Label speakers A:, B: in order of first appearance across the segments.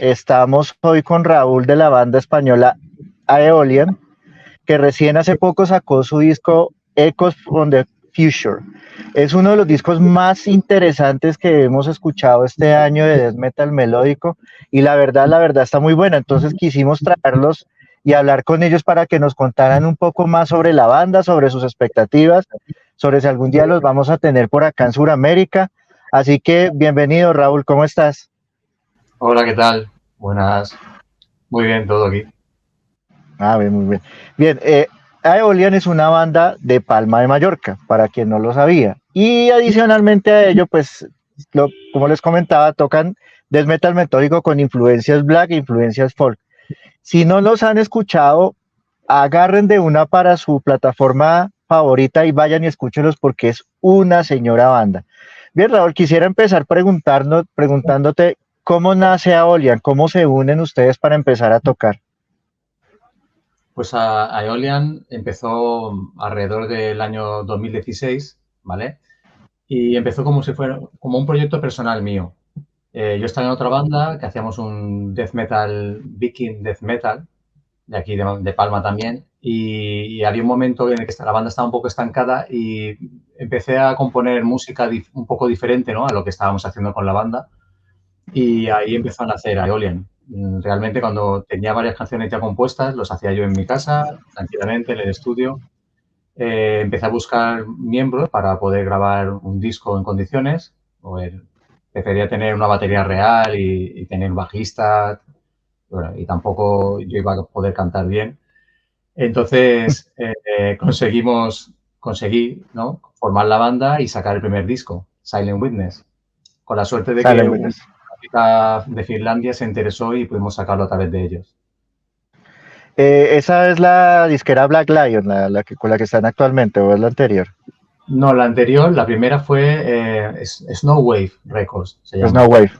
A: Estamos hoy con Raúl de la banda española Aeolian, que recién hace poco sacó su disco Echoes from the Future. Es uno de los discos más interesantes que hemos escuchado este año de death metal melódico y la verdad está muy buena. Entonces quisimos traerlos y hablar con ellos para que nos contaran un poco más sobre la banda, sobre sus expectativas, sobre si algún día los vamos a tener por acá en Sudamérica. Así que bienvenido, Raúl, ¿cómo estás?
B: Hola, ¿qué tal? Buenas. Muy bien, todo aquí.
A: Bien, muy bien. Bien, Aeolian es una banda de Palma de Mallorca, para quien no lo sabía. Y adicionalmente a ello, pues, como les comentaba, tocan death metal metódico con influencias black e influencias folk. Si no los han escuchado, agarren de una para su plataforma favorita y vayan y escúchenlos porque es una señora banda. Bien, Raúl, quisiera empezar preguntándote cómo nace Aeolian, cómo se unen ustedes para empezar a tocar.
B: Pues Aeolian empezó alrededor del año 2016, ¿vale? Y empezó como si fuera como un proyecto personal mío. Yo estaba en otra banda que hacíamos un death metal, viking death metal, de aquí de Palma también, y había un momento en el que la banda estaba un poco estancada y empecé a componer música un poco diferente, ¿no?, a lo que estábamos haciendo con la banda. Y ahí empezó a nacer Aeolian. Realmente cuando tenía varias canciones ya compuestas, los hacía yo en mi casa, tranquilamente, en el estudio. Empecé a buscar miembros para poder grabar un disco en condiciones. Prefería tener una batería real y tener un bajista. Bueno, y tampoco yo iba a poder cantar bien. Entonces conseguí, ¿no?, formar la banda y sacar el primer disco, Silent Witness, con la suerte de que
A: Salen,
B: de Finlandia se interesó y pudimos sacarlo a través de ellos.
A: esa es la disquera Black Lion, con la que están actualmente, o es la anterior.
B: No, la anterior, la primera fue Snowwave Records, se llama.
A: Snowwave.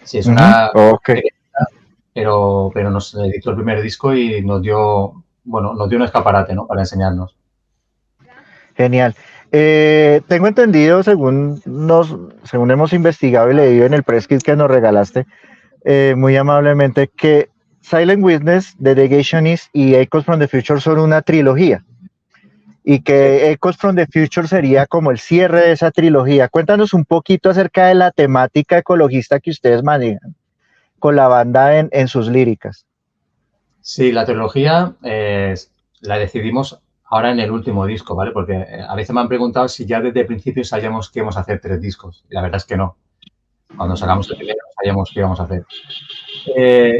B: Sí, es una
A: Ok.
B: pero nos editó el primer disco y nos dio un escaparate, ¿no?, para enseñarnos.
A: Genial. Tengo entendido, según hemos investigado y leído en el press kit que nos regalaste, muy amablemente, que Silent Witness, The Negationist y Echoes from the Future son una trilogía. Y que Echoes from the Future sería como el cierre de esa trilogía. Cuéntanos un poquito acerca de la temática ecologista que ustedes manejan con la banda en sus líricas.
B: Sí, la trilogía la decidimos ahora en el último disco, ¿vale? Porque a veces me han preguntado si ya desde el principio sabíamos que íbamos a hacer 3 discos. Y la verdad es que no. Cuando sacamos el primero no sabíamos qué íbamos a hacer.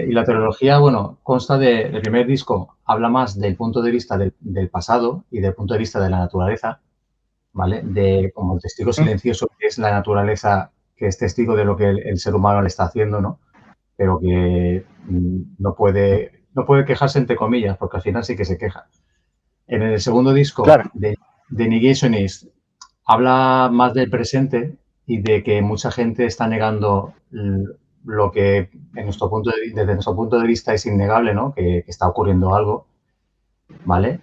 B: Y la trilogía, bueno, consta del primer disco, habla más del punto de vista del pasado y del punto de vista de la naturaleza, ¿vale? De como el testigo silencioso, que es la naturaleza, que es testigo de lo que el ser humano le está haciendo, ¿no? Pero que no puede quejarse, entre comillas, porque al final sí que se queja. En el segundo disco,
A: Claro.
B: de Negationist, habla más del presente y de que mucha gente está negando lo que desde nuestro punto de vista es innegable, ¿no?, que está ocurriendo algo, ¿vale?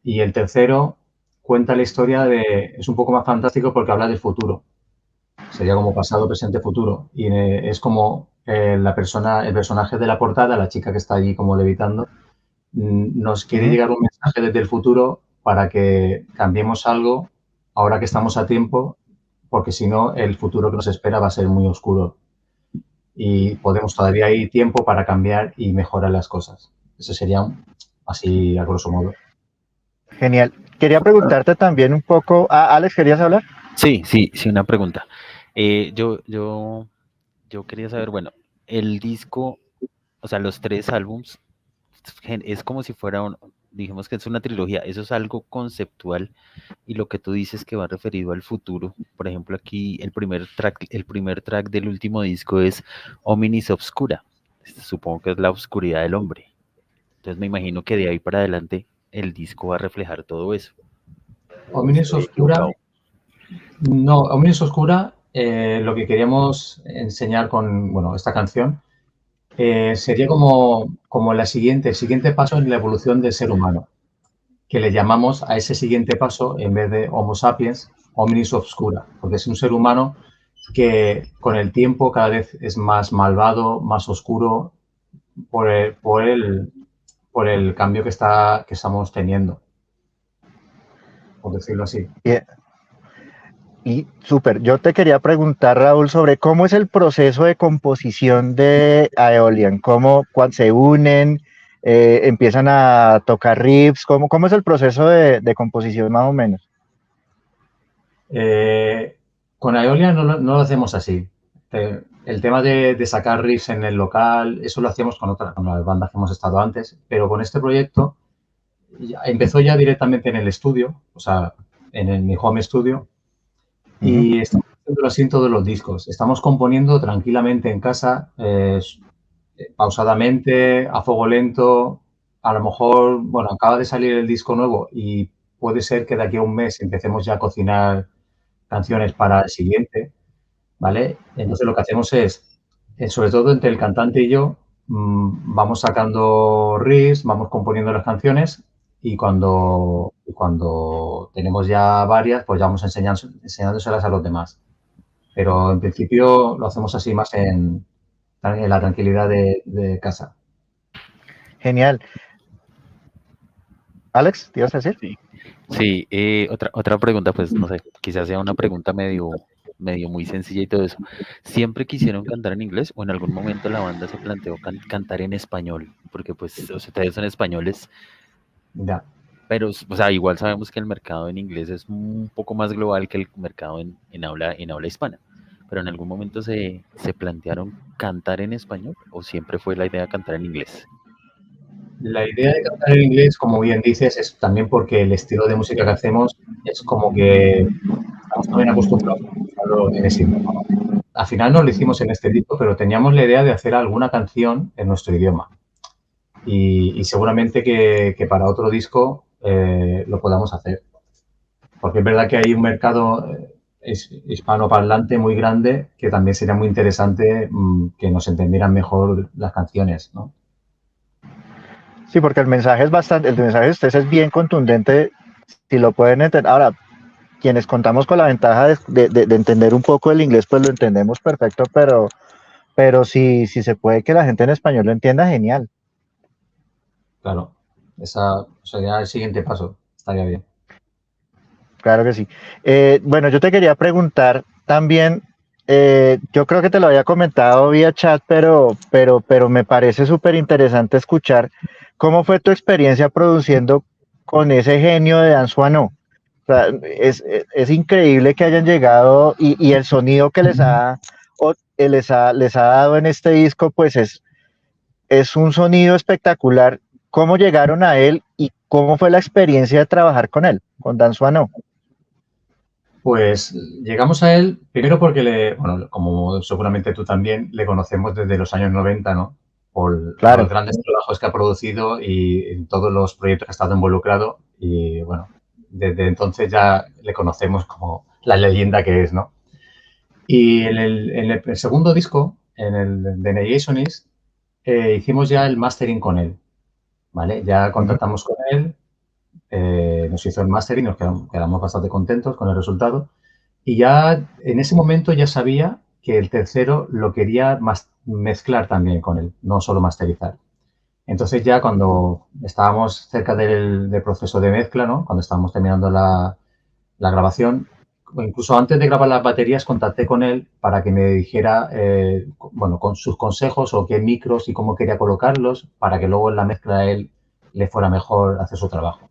B: Y el tercero cuenta la historia es un poco más fantástico porque habla del futuro. Sería como pasado, presente, futuro. Y es como el personaje de la portada, la chica que está allí como levitando, nos quiere llegar un mensaje desde el futuro para que cambiemos algo ahora que estamos a tiempo, porque si no, el futuro que nos espera va a ser muy oscuro. Y todavía hay tiempo para cambiar y mejorar las cosas. Eso sería así a grosso modo.
A: Genial. Quería preguntarte también un poco. Alex, ¿querías hablar?
C: Sí, una pregunta. Yo quería saber, bueno, el disco, o sea, los 3 álbums, es como si fuera dijimos que es una trilogía, eso es algo conceptual, y lo que tú dices que va referido al futuro. Por ejemplo, aquí el primer track del último disco es Hominis Obscura. Supongo que es la oscuridad del hombre. Entonces me imagino que de ahí para adelante el disco va a reflejar todo eso.
B: Hominis Oscura. No, Hominis Oscura, lo que queríamos enseñar con, bueno, esta canción sería como el siguiente paso en la evolución del ser humano, que le llamamos a ese siguiente paso, en vez de Homo sapiens, Hominis Obscura, porque es un ser humano que con el tiempo cada vez es más malvado, más oscuro por el cambio que estamos teniendo, por decirlo así.
A: Y súper, yo te quería preguntar, Raúl, sobre cómo es el proceso de composición de Aeolian, cuando se unen, empiezan a tocar riffs, cómo es el proceso de composición más o menos.
B: Con Aeolian no lo hacemos así. El tema de sacar riffs en el local, eso lo hacíamos con las bandas que hemos estado antes, pero con este proyecto empezó ya directamente en el estudio, o sea, mi home studio, y estamos haciendo así en todos los discos. Estamos componiendo tranquilamente en casa, pausadamente, a fuego lento. A lo mejor, bueno, acaba de salir el disco nuevo y puede ser que de aquí a un mes empecemos ya a cocinar canciones para el siguiente, ¿vale? Entonces lo que hacemos es, sobre todo entre el cantante y yo, vamos sacando riffs, vamos componiendo las canciones y cuando tenemos ya varias, pues ya vamos enseñándoselas a los demás. Pero en principio lo hacemos así más en la tranquilidad de casa.
A: Genial. Alex, ¿te ibas a decir?
C: Sí, otra pregunta, pues no sé, quizás sea una pregunta medio muy sencilla y todo eso. ¿Siempre quisieron cantar en inglés o en algún momento la banda se planteó cantar en español? Porque pues ustedes son españoles,
B: Ya.
C: pero o sea, igual sabemos que el mercado en inglés es un poco más global que el mercado en habla hispana. Pero en algún momento se plantearon cantar en español o siempre fue la idea cantar en inglés.
B: La idea de cantar en inglés, como bien dices, es también porque el estilo de música que hacemos es como que estamos también acostumbrados a escucharlo en ese idioma. Al final no lo hicimos en este disco, pero teníamos la idea de hacer alguna canción en nuestro idioma. Y seguramente que para otro disco lo podamos hacer. Porque es verdad que hay un mercado hispanoparlante muy grande que también sería muy interesante que nos entendieran mejor las canciones, ¿no?
A: Sí, porque el mensaje de ustedes es bien contundente, si lo pueden entender. Ahora, quienes contamos con la ventaja de entender un poco el inglés, pues lo entendemos perfecto, pero si se puede que la gente en español lo entienda, genial.
B: Claro, ese sería el siguiente paso, estaría bien.
A: Claro que sí. Bueno, yo te quería preguntar también, yo creo que te lo había comentado vía chat, pero me parece súper interesante escuchar cómo fue tu experiencia produciendo con ese genio de Dan Suano. O sea, es increíble que hayan llegado y el sonido que les ha dado en este disco, pues es un sonido espectacular. ¿Cómo llegaron a él y cómo fue la experiencia de trabajar con él, con Dan Suano?
B: Pues llegamos a él primero porque bueno, como seguramente tú también, le conocemos desde los años 90, ¿no? Por
A: Claro.
B: los grandes trabajos que ha producido y en todos los proyectos que ha estado involucrado. Y bueno, desde entonces ya le conocemos como la leyenda que es, ¿no? Y en el segundo disco, en el de Negationist, hicimos ya el mastering con él, ¿vale? Ya contactamos con él, nos hizo el mastering, nos quedamos bastante contentos con el resultado. Y ya en ese momento ya sabía que el tercero lo quería mezclar también con él, no solo masterizar. Entonces ya cuando estábamos cerca del proceso de mezcla, ¿no? Cuando estábamos terminando la grabación, o incluso antes de grabar las baterías, contacté con él para que me dijera, bueno, con sus consejos o qué micros y cómo quería colocarlos para que luego en la mezcla a él le fuera mejor hacer su trabajo.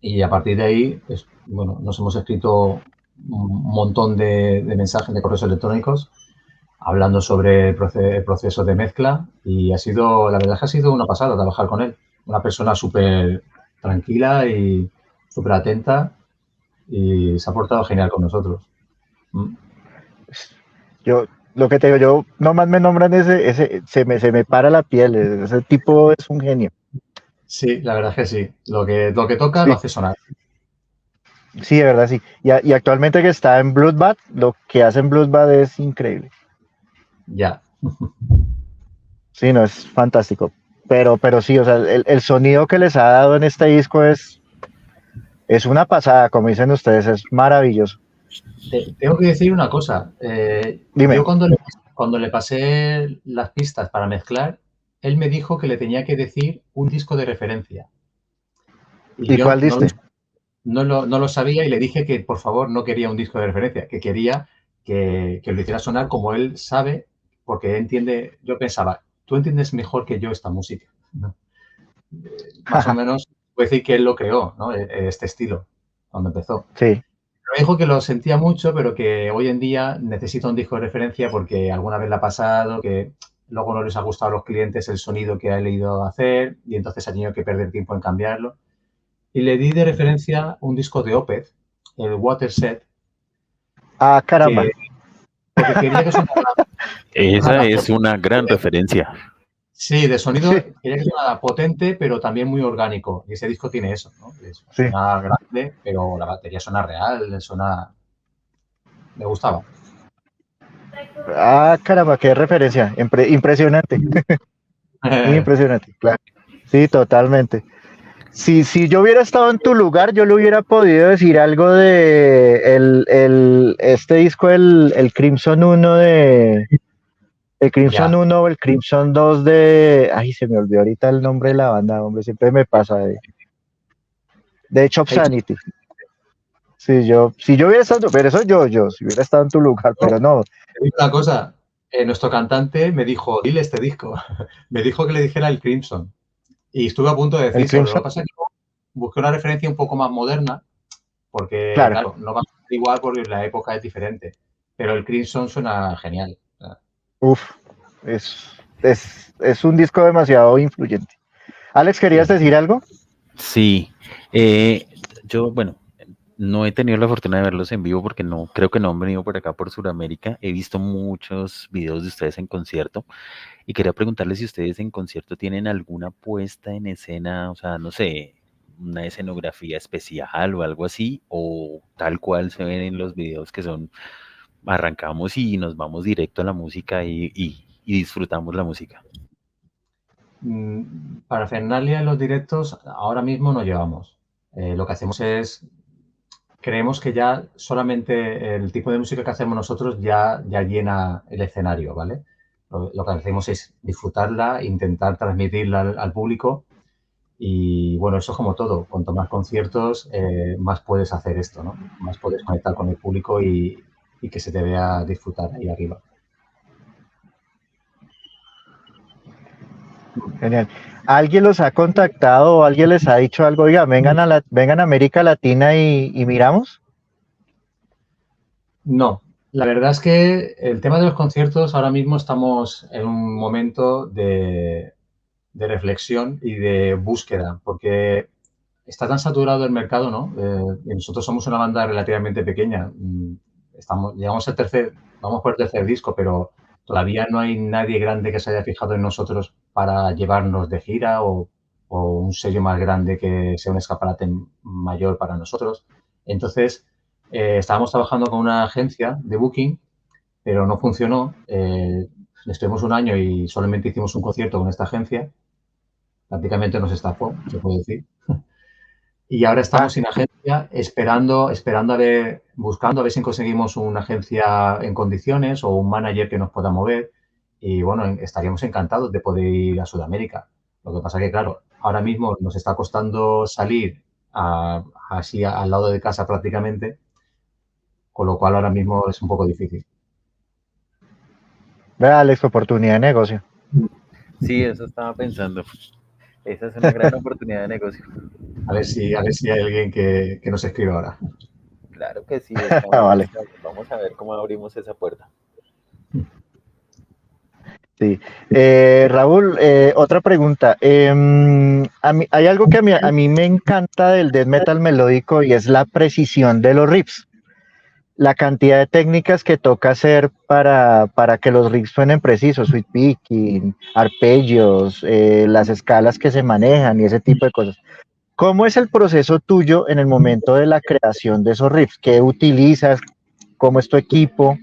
B: Y a partir de ahí, pues, bueno, nos hemos escrito un montón de mensajes, de correos electrónicos, hablando sobre el proceso de mezcla y la verdad es que ha sido una pasada trabajar con él. Una persona súper tranquila y súper atenta y se ha portado genial con nosotros.
A: Yo, lo que te digo, yo nomás me nombran se me para la piel, ese tipo es un genio.
B: Sí, la verdad es que sí. Lo que toca
A: Sí,
B: lo hace sonar.
A: sí, de verdad sí. Y actualmente que está en Bloodbath, lo que hace en Bloodbath es increíble.
B: Ya.
A: Sí, no, es fantástico. Pero sí, o sea, el sonido que les ha dado en este disco es una pasada, como dicen ustedes, es maravilloso.
B: Tengo que decir una cosa.
A: Dime.
B: Yo cuando le pasé las pistas para mezclar, él me dijo que le tenía que decir un disco de referencia. Y
A: ¿Y
B: yo
A: cuál diste?
B: no lo sabía y le dije que por favor no quería un disco de referencia, que quería que lo hiciera sonar como él sabe, porque entiende, yo pensaba, tú entiendes mejor que yo esta música, ¿no? Más o menos puedo decir que él lo creó, ¿no? Este estilo, cuando empezó.
A: Sí.
B: Me dijo que lo sentía mucho, pero que hoy en día necesita un disco de referencia porque alguna vez le ha pasado que luego no les ha gustado a los clientes el sonido que ha leído hacer y entonces ha tenido que perder tiempo en cambiarlo. Y le di de referencia un disco de Opeth, el Waterset,
A: Ah, caramba.
B: que, porque quería que
C: Esa
B: sonara
C: es una gran referencia.
B: sí, de sonido,
A: Sí,
B: quería que sonara potente, pero también muy orgánico. Y ese disco tiene eso, ¿no?
A: sí.
B: Suena grande, pero la batería suena real, suena... Me gustaba.
A: Ah, caramba, qué referencia. Impresionante. Muy impresionante, claro. Sí, totalmente. Si yo hubiera estado en tu lugar, yo le hubiera podido decir algo de este disco, el Crimson 1 el Crimson
B: Ya.
A: 1 o el Crimson 2 de, ay, se me olvidó ahorita el nombre de la banda, hombre, siempre me pasa de Chop Sanity. Si yo hubiera estado, pero eso si hubiera estado en tu lugar, pero no,
B: Te digo una cosa, nuestro cantante me dijo, dile este disco. Me dijo que le dijera el Crimson. Y estuve a punto de
A: el
B: decírselo. Lo
A: Crimson,
B: que pasa es que busqué una referencia un poco más moderna, porque,
A: claro,
B: claro, no va a ser igual porque la época es diferente. Pero el Crimson suena genial.
A: uf, es un disco demasiado influyente. Alex, ¿querías
B: Sí.
A: decir algo?
C: Sí, yo, bueno, no he tenido la fortuna de verlos en vivo porque no, creo que no han venido por acá por Sudamérica. He visto muchos videos de ustedes en concierto y quería preguntarles si ustedes en concierto tienen alguna puesta en escena, o sea, no sé, una escenografía especial o algo así, o tal cual se ven en los videos que son, arrancamos y nos vamos directo a la música y disfrutamos la música.
B: Para Fernalia en los directos ahora mismo no llevamos. Lo que hacemos es, creemos que ya solamente el tipo de música que hacemos nosotros ya llena el escenario, ¿vale? Lo que hacemos es disfrutarla, intentar transmitirla al público y bueno, eso es como todo. Cuanto más conciertos, más puedes hacer esto, ¿no? Más puedes conectar con el público y que se te vea disfrutar ahí arriba.
A: Genial. ¿Alguien los ha contactado o alguien les ha dicho algo? Oiga, vengan a América Latina y miramos.
B: No, la verdad es que el tema de los conciertos ahora mismo estamos en un momento de reflexión y de búsqueda, porque está tan saturado el mercado, ¿no? Y nosotros somos una banda relativamente pequeña. Llegamos vamos por el tercer disco, pero todavía no hay nadie grande que se haya fijado en nosotros para llevarnos de gira o un sello más grande que sea un escaparate mayor para nosotros. Entonces, estábamos trabajando con una agencia de booking, pero no funcionó. Estuvimos un año y solamente hicimos un concierto con esta agencia. Prácticamente nos estafó, se puede decir. Y ahora
A: Ah,
B: estamos sin agencia, esperando a ver, buscando a ver si conseguimos una agencia en condiciones o un manager que nos pueda mover. Y bueno, estaríamos encantados de poder ir a Sudamérica. Lo que pasa que, claro, ahora mismo nos está costando salir así al lado de casa prácticamente, con lo cual ahora mismo es un poco difícil.
A: vea, Alex, oportunidad de negocio.
C: Sí, eso estaba pensando. Esa es una gran oportunidad de negocio.
B: A ver si hay alguien que nos escriba ahora.
C: Claro que sí,
A: Ah,
C: estamos
A: vale,
C: buscando. Vamos a ver cómo abrimos esa puerta.
A: sí. Raúl, otra pregunta. Hay algo que a mí me encanta del death metal melódico y es la precisión de los riffs. La cantidad de técnicas que toca hacer para que los riffs suenen precisos, sweep picking, arpegios, las escalas que se manejan y ese tipo de cosas. ¿Cómo es el proceso tuyo en el momento de la creación de esos riffs? ¿Qué utilizas? ¿Cómo es tu equipo?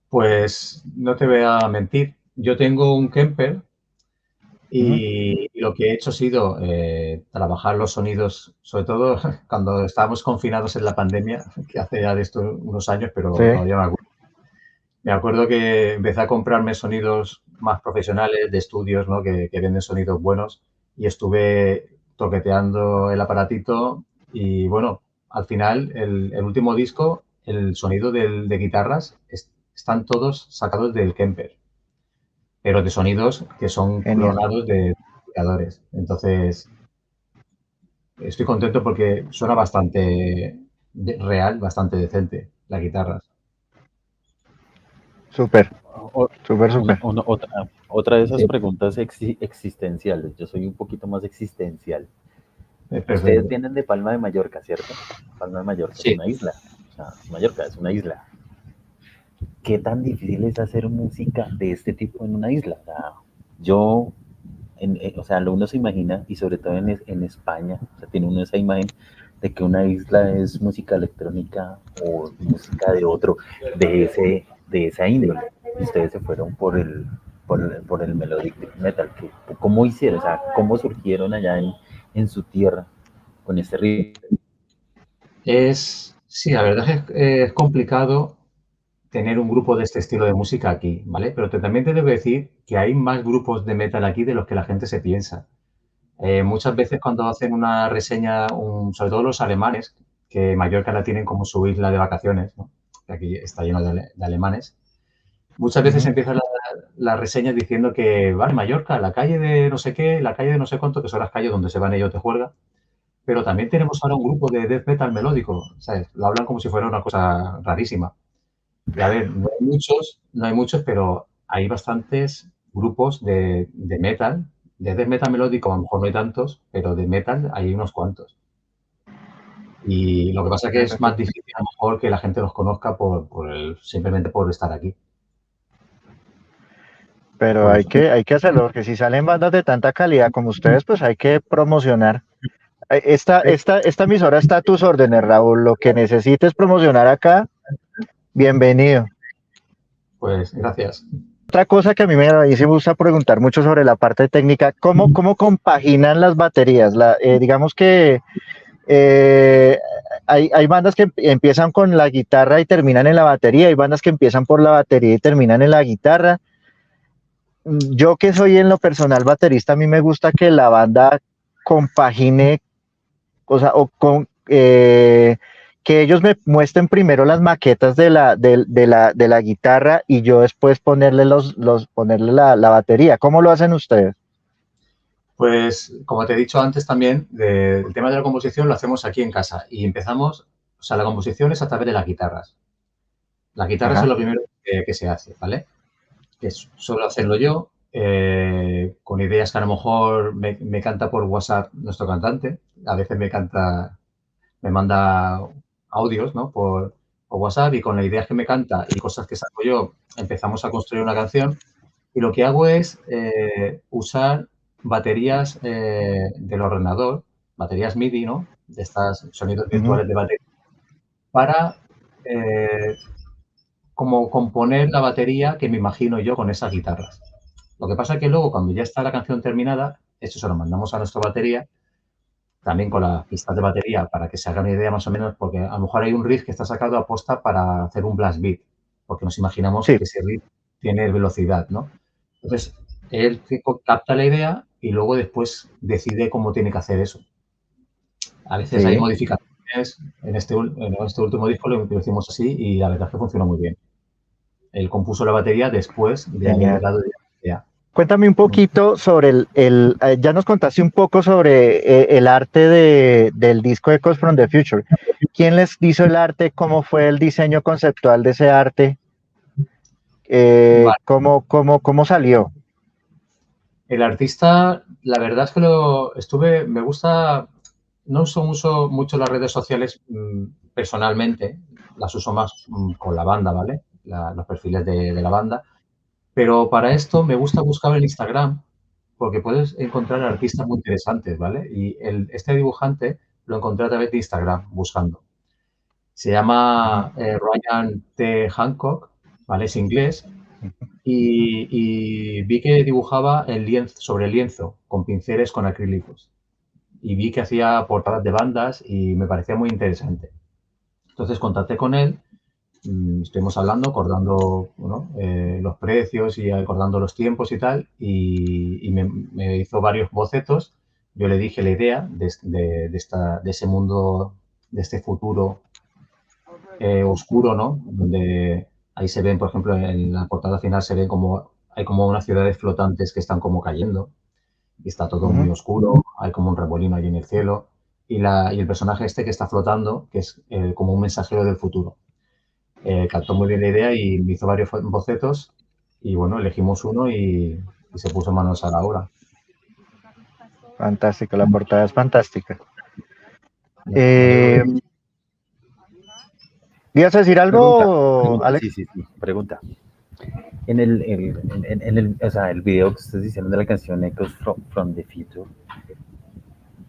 B: Pues no te voy a mentir. Yo tengo un Kemper Y lo que he hecho ha sido trabajar los sonidos, sobre todo cuando estábamos confinados en la pandemia, que hace ya de esto unos años, pero
A: Sí,
B: todavía me acuerdo. Me acuerdo que empecé a comprarme sonidos más profesionales de estudios, ¿no? Que venden sonidos buenos y estuve toqueteando el aparatito y bueno, al final el último disco, el sonido de guitarras están todos sacados del Kemper, pero de sonidos que son
A: genial.
B: clonados de amplificadores. Entonces, estoy contento porque suena bastante real, bastante decente las guitarras.
A: Súper,
C: O-
A: súper, súper.
C: otra de esas preguntas existenciales. Yo soy un poquito más existencial. Ustedes
B: Perfecto.
C: vienen de Palma de Mallorca, ¿cierto? Palma de Mallorca es
B: Sí.
C: una isla. O sea, Mallorca es una isla. ¿Qué tan difícil es hacer música de este tipo en una isla? O sea, yo, o sea, uno se imagina, y sobre todo en España, o sea, tiene uno esa imagen de que una isla es música electrónica o música de otro, de esa índole. Y ustedes se fueron por el melodic metal. ¿Cómo hicieron? O sea, ¿cómo surgieron allá en su tierra con este ritmo?
B: Sí, la verdad es que es complicado tener un grupo de este estilo de música aquí, ¿vale? Pero también te debo decir que hay más grupos de metal aquí de los que la gente se piensa. Muchas veces cuando hacen una reseña, sobre todo los alemanes, que Mallorca la tienen como su isla de vacaciones, ¿no? Que aquí está lleno de alemanes, muchas veces
A: Ujú.
B: empiezan las reseñas diciendo que, vale, Mallorca, la calle de no sé qué, la calle de no sé cuánto, que son las calles donde se van ellos de juerga, pero también tenemos ahora un grupo de death metal melódico, ¿sabes? Lo hablan como si fuera una cosa rarísima. Y a ver, no hay muchos, pero hay bastantes grupos de metal, de death metal melódico a lo mejor no hay tantos, pero de metal hay unos cuantos. Y lo que pasa es que es más difícil a lo mejor que la gente los conozca simplemente por estar aquí.
A: Pero
B: Por eso.
A: hay que hacerlo, porque si salen bandas de tanta calidad como ustedes, pues hay que promocionar. Esta emisora está a tus órdenes, Raúl. Lo que necesites promocionar acá, bienvenido.
B: Pues gracias.
A: Otra cosa que a mí sí me gusta preguntar mucho sobre la parte técnica, ¿cómo compaginan las baterías? Digamos que eh, hay bandas que empiezan con la guitarra y terminan en la batería, hay bandas que empiezan por la batería y terminan en la guitarra. Yo que soy en lo personal baterista, a mí me gusta que la banda compagine, o sea, que ellos me muestren primero las maquetas de la guitarra y yo después ponerle ponerle la batería. ¿Cómo lo hacen ustedes?
B: Pues como te he dicho antes también, el tema de la composición lo hacemos aquí en casa y empezamos, o sea, la composición es a través de las guitarras. Las guitarras es
A: Ajá.
B: lo primero que se hace, ¿vale? Que suelo hacerlo yo, con ideas que a lo mejor me canta por WhatsApp nuestro cantante. A veces me manda audios, ¿no? Por WhatsApp y con las ideas que me canta y cosas que saco yo, empezamos a construir una canción. Y lo que hago es usar baterías del ordenador, baterías MIDI, ¿no? De estos sonidos
A: Ujú.
B: virtuales de batería, para eh, como componer la batería que me imagino yo con esas guitarras. Lo que pasa es que luego, cuando ya está la canción terminada, esto se lo mandamos a nuestra batería, también con las pistas de batería, para que se haga una idea más o menos, porque a lo mejor hay un riff que está sacado a posta para hacer un blast beat, porque nos imaginamos
A: Sí,
B: que ese riff tiene velocidad, ¿no? Entonces, él capta la idea y luego después decide cómo tiene que hacer eso. A veces hay
A: sí,
B: modificaciones, en este último disco lo hicimos así y la verdad es que funcionó muy bien. Él compuso la batería después de haberme
A: genial.
B: dado la idea.
A: Cuéntame un poquito sobre ya nos contaste un poco sobre el arte del disco Echoes from the Future. ¿Quién les hizo el arte? ¿Cómo fue el diseño conceptual de ese arte?
B: Vale.
A: ¿Cómo salió?
B: El artista, la verdad es que me gusta, no uso mucho las redes sociales personalmente, las uso más con la banda, ¿vale? Los perfiles de la banda. Pero para esto me gusta buscar en Instagram porque puedes encontrar artistas muy interesantes, ¿vale? Y este dibujante lo encontré a través de Instagram buscando. Se llama Ryan T. Hancock, ¿vale? Es inglés y vi que dibujaba sobre lienzo, con pinceles con acrílicos. Y vi que hacía portadas de bandas y me parecía muy interesante. Entonces contacté con él, estuvimos hablando, acordando los precios y acordando los tiempos y tal, y me hizo varios bocetos. Yo le dije la idea de ese mundo, de este futuro oscuro, ¿no? Donde ahí se ven, por ejemplo, en la portada final se ve hay como unas ciudades flotantes que están como cayendo y está todo muy oscuro, hay como un remolino ahí en el cielo y el personaje este que está flotando, que es como un mensajero del futuro. Captó muy bien la idea y me hizo varios bocetos y bueno, elegimos uno y se puso manos a la obra.
A: Fantástica, la portada es fantástica. ¿Ibas a decir algo, Alex?
C: Sí, pregunta. En el video que ustedes hicieron de la canción Echoes from the Future,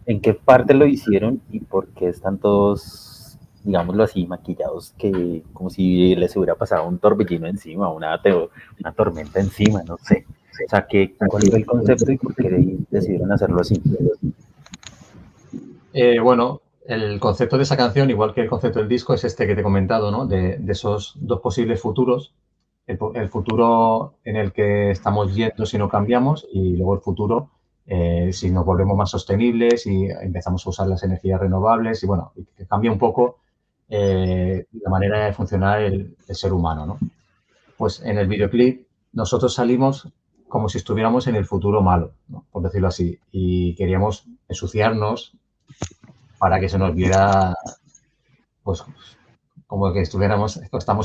C: ¿en qué parte lo hicieron y por qué están todos, digámoslo así, maquillados, que como si les hubiera pasado un torbellino encima, una tormenta encima, no sé? O sea, ¿cuál fue el concepto y por qué decidieron hacerlo así?
B: Bueno, el concepto de esa canción, igual que el concepto del disco, es este que te he comentado, ¿no? De esos dos posibles futuros. El futuro en el que estamos yendo si no cambiamos y luego el futuro si nos volvemos más sostenibles y empezamos a usar las energías renovables y bueno, que cambia un poco la manera de funcionar el ser humano, ¿no? Pues en el videoclip nosotros salimos como si estuviéramos en el futuro malo, ¿no? Por decirlo así, y queríamos ensuciarnos para que se nos viera, pues, como que estamos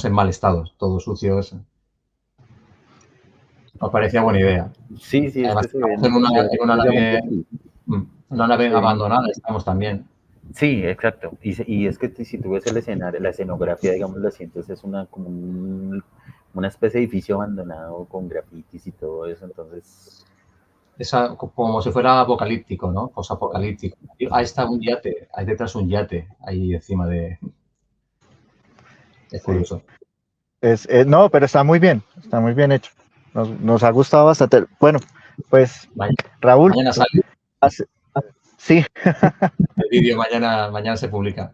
B: en mal estado, todos sucios. Nos parecía buena idea.
C: Sí,
B: Además,
C: es que se ve
B: en una nave abandonada estamos también.
C: Sí, exacto. Y es que si tú ves el escenario, la escenografía, digamos, la sientes, es como una especie de edificio abandonado con grafitis y todo eso, entonces...
B: Como si fuera apocalíptico, ¿no? Posapocalíptico. Ahí está un yate, hay detrás un yate, ahí encima de... Es curioso.
A: No, pero está muy bien hecho. Nos ha gustado bastante. Bueno, pues Raúl.
B: Mañana sale.
A: Sí.
B: El vídeo mañana se publica.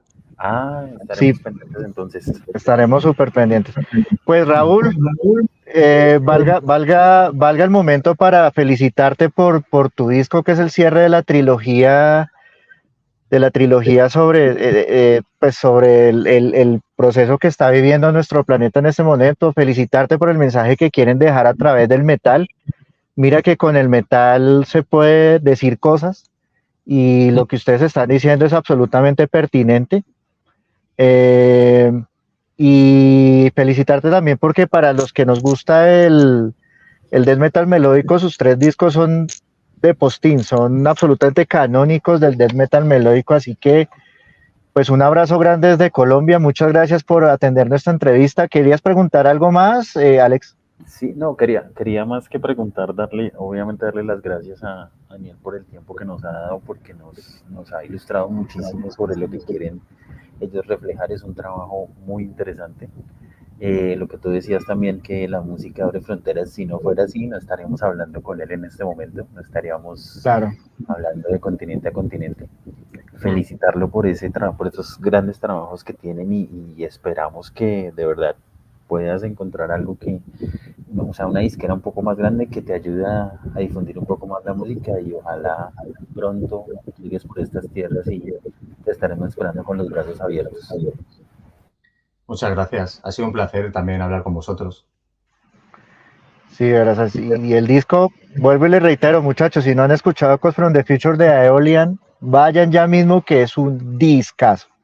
C: Estaremos pendientes entonces.
A: Estaremos súper pendientes. Pues Raúl, valga el momento para felicitarte por tu disco, que es el cierre de la trilogía sobre, sobre el proceso que está viviendo nuestro planeta en este momento. Felicitarte por el mensaje que quieren dejar a través del metal. Mira que con el metal se puede decir cosas y lo que ustedes están diciendo es absolutamente pertinente. Y felicitarte también porque para los que nos gusta el death metal melódico, sus 3 discos son de postín, son absolutamente canónicos del death metal melódico, así que pues un abrazo grande desde Colombia, muchas gracias por atender nuestra entrevista. ¿Querías preguntar algo más, Alex?
C: Sí, no, quería más que preguntar, obviamente darle las gracias a Daniel por el tiempo que nos ha dado, porque nos ha ilustrado muchísimo sobre lo que quieren ellos reflejar. Es un trabajo muy interesante. Lo que tú decías también, que la música abre fronteras, si no fuera así, no estaríamos hablando con él en este momento, no estaríamos hablando de continente a continente. Felicitarlo por por esos grandes trabajos que tienen y esperamos que de verdad puedas encontrar algo o sea, una disquera un poco más grande que te ayude a difundir un poco más la música y ojalá pronto llegues por estas tierras y te estaremos esperando con los brazos abiertos.
B: Muchas gracias. Ha sido un placer también hablar con vosotros.
A: Sí, gracias. Y el disco, vuelvo y les reitero, muchachos, si no han escuchado Echoes from the Future de Aeolian, vayan ya mismo, que es un discazo.